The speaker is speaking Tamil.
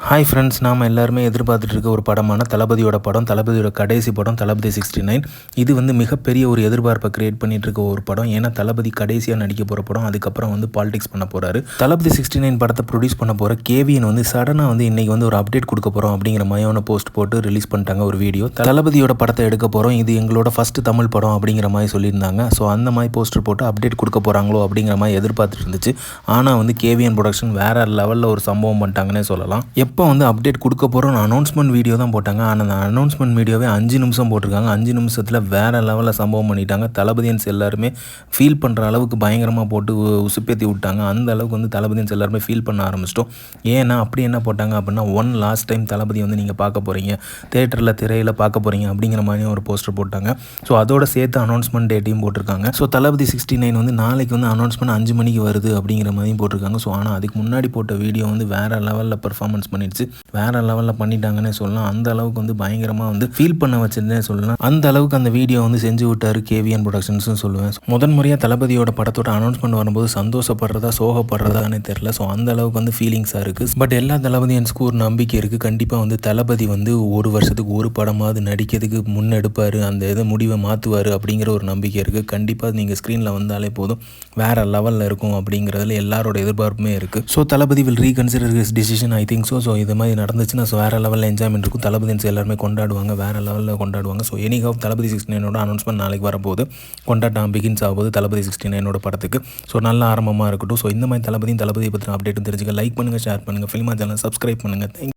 ஹாய் ஃப்ரெண்ட்ஸ், நாம் எல்லாருமே எதிர்பார்த்துட்டு இருக்க ஒரு படமான தளபதியோட படம், தளபதியோட கடைசி படம் தளபதி 69. இது வந்து மிகப்பெரிய ஒரு எதிர்பார்ப்பை கிரியேட் பண்ணிட்டு இருக்க ஒரு படம். ஏன்னா தளபதி கடைசியாக நடிக்க போகிற படம், அதுக்கப்புறம் வந்து பாலிடிக்ஸ் பண்ண போகிறாரு. தளபதி 69 படத்தை ப்ரொடியூஸ் பண்ண போகிற கேவிஎன் வந்து சடனாக வந்து இன்றைக்கி வந்து ஒரு அப்டேட் கொடுக்க போகிறோம் அப்படிங்கிற மாதிரியான போஸ்ட் போட்டு ரிலீஸ் பண்ணிட்டாங்க ஒரு வீடியோ. தளபதியோட படத்தை எடுக்க போகிறோம், இது எங்களோட ஃபஸ்ட்டு தமிழ் படம் அப்படிங்கிற மாதிரி சொல்லியிருந்தாங்க. ஸோ அந்த மாதிரி போஸ்டர் போட்டு அப்டேட் கொடுக்க போகிறாங்களோ அப்படிங்கிற மாதிரி எதிர்பார்த்துட்டு இருந்துச்சு. ஆனால் வந்து கேவிஎன் ப்ரொடக்ஷன் வேறு லெவலில் ஒரு சம்பவம் பண்ணிட்டாங்கன்னே சொல்லலாம். எப்போ வந்து அப்டேட் கொடுக்க போகிறோம் அனௌன்ஸ்மெண்ட் வீடியோ தான் போட்டாங்க. ஆனால் அந்த அனௌன்ஸ்மெண்ட் வீடியோவே 5 நிமிஷம் போட்டிருக்காங்க. 5 நிமிஷத்தில் வேறு லெவலில் சம்பவம் பண்ணிட்டாங்க. தளபதியன்ஸ் எல்லாருமே ஃபீல் பண்ணுற அளவுக்கு பயங்கரமாக போட்டு உசுப்பேற்றி விட்டாங்க. அந்த அளவுக்கு வந்து தளபதியன்ஸ் எல்லாருமே ஃபீல் பண்ண ஆரம்பிச்சிட்டோம். ஏன்னா அப்படி என்ன போட்டாங்க அப்படின்னா, லாஸ்ட் டைம் தளபதி வந்து நீங்கள் பார்க்க போகிறீங்க, தேட்டரில் திரையில் பார்க்க போகிறீங்க அப்படிங்கிற மாதிரி ஒரு போஸ்டர் போட்டாங்க. ஸோ அதோட சேர்த்து அனௌன்ஸ்மெண்ட் டேட்டையும் போட்டிருக்காங்க. ஸோ தளபதி 69 வந்து நாளைக்கு வந்து அனௌன்ஸ்மெண்ட் 5 மணிக்கு வருது அப்படிங்கிற மாதிரியும் போட்டிருக்காங்க. ஸோ ஆனால் அதுக்கு முன்னாடி போட்ட வீடியோ வந்து வேறு லெவலில் பெர்ஃபார்மன்ஸ் பண்ணிடுச்சு, வேறு லெவலில் பண்ணிட்டாங்கன்னே சொல்லலாம். அந்த அளவுக்கு வந்து பயங்கரமாக வந்து ஃபீல் பண்ண வச்சுருந்தே சொல்லலாம். அந்த அளவுக்கு அந்த வீடியோ வந்து செஞ்சு விட்டார் கேவிஎன் ப்ரொடக்ஷன்ஸ்னு சொல்லுவேன். முறையாக தளபதியோட படத்தோட அனௌன்ஸ்மெண்ட் வரும்போது சந்தோஷப்படுறதா சோகப்படுறதானே தெரில. ஸோ அந்த அளவுக்கு வந்து ஃபீலிங்ஸாக இருக்குது. பட் எல்லா தளபதியன்ஸ்க்கும் ஒரு நம்பிக்கை இருக்குது. கண்டிப்பாக வந்து தளபதி வந்து ஒரு வருஷத்துக்கு ஒரு படமாவது நடிக்கிறதுக்கு முன்னெடுப்பார், அந்த இதை முடிவை மாற்றுவார் அப்படிங்கிற ஒரு நம்பிக்கை இருக்குது. கண்டிப்பாக நீங்கள் ஸ்க்ரீனில் வந்தாலே போதும், வேறு லெவலில் இருக்கும் அப்படிங்கிறதுல எல்லாரோட எதிர்பார்ப்புமே இருக்குது. So Thalapathy will reconsider his decision, I think so. So இது மாதிரி நடந்துச்சுன்னா வேறு லெவலில் என்ஜாய்மெண்ட் இருக்கும். தளபதின்ஸ் எல்லாருமே கொண்டாடுவாங்க, வேறு லெவலில் கொண்டாடுவாங்க. ஸோ எனிஹவ் தளபதி 69 அனௌன்ஸ்மெண்ட் நாளைக்கு வரப்போகுது. கொண்டாட்டம் பிகின்ஸ் ஆகுது தளபதி 69 படத்துக்கு. ஸோ நல்ல ஆரம்பமாக இருக்கட்டும். ஸோ இந்த மாதிரி தளபதியை பற்றின அப்டேட்டும் தெரிஞ்சுக்க லைக் பண்ணுங்கள், ஷேர் பண்ணுங்கள், ஃபிலிமா சேனல் சப்ஸ்கிரைப் பண்ணுங்கள்.